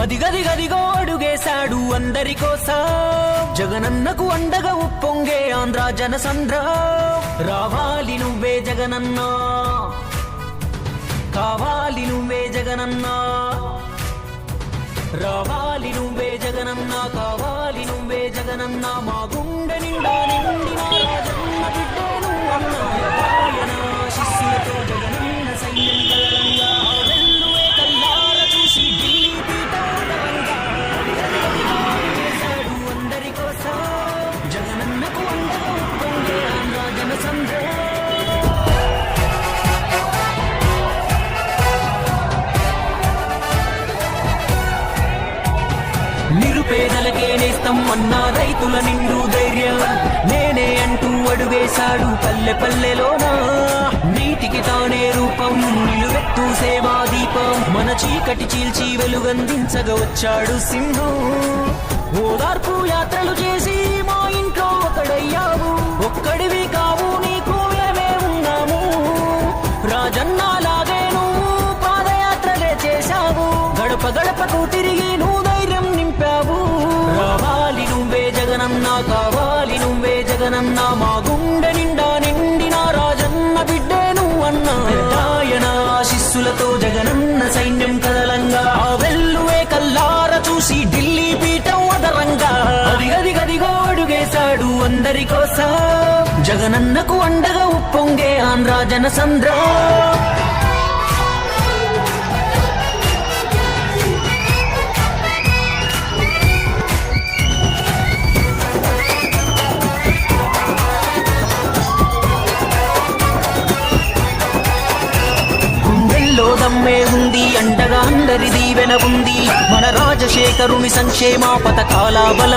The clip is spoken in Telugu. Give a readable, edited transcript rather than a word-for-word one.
అదిగదిగదిగో అడుగేశాడు అందరి కోసం జగనన్నకు అండగా ఉప్పొంగే ఆంధ్ర జనసంద్ర రావాలి నువ్వే జగనన్నా కావాలి నువ్వే జగనన్నా రావాలి నువ్వే జగనన్నా కావాలి నువ్వే జగనన్నా మా గుండె నిండా నిండిన రాజన్న బిడ్డే నువ్వన్నా ఆయన శిష్యులతో జగనన్న సైన్యం కదలంగా వెల్లువే కల్లార చూసి ఢిల్లీ పీఠాదరంగా చేశాడు అందరి కోసం జగనన్నకు అండగా ఉప్పొంగే ఆంధ్ర జనసంద్ర నిరుపేదలకే నేస్తం అన్నా రైతుల నిండు ధైర్యం నేనే అంటూ అడుగేశాడు పల్లె పల్లెలోనా నీటికి తానే రూపం నిలువెత్తు సేవా దీపం మన చీకటి చీల్చి వెలుగందించగా వచ్చాడు సింహం ఓదార్పు యాత్రలు చేసి మా ఇంట్లో ఒకడయ్యావు ఒక్కడివి కావు నీకు మేమే ఉన్నాము రాజన్న లాగే నువ్వు పాదయాత్రలే చేశావు గడప గడపకు తిరిగి నువ్వు ధైర్యం నింపావు రావాలి నువ్వే జగనన్నా కావాలి నువ్వే జగనన్నా మా గుండె నిండా నిండిన రాజన్న బిడ్డే నువ్వన్నా ఆయన శిష్యులతో జగనన్న సైన్యం కదలంగా ఆ వెల్లువే కల్లార చూసి ఢిల్లీ పీఠం అదరంగా అదిగదిగదిగో అడుగేశాడు అందరి కోసం జగనన్నకు అండగా ఉప్పొంగే ఆంధ్ర జనసంద్ర దమ్మే ఉంది అండగా అందరి దీవెన ఉంది మన రాజశేఖరుని సంక్షేమ పథకాల బలం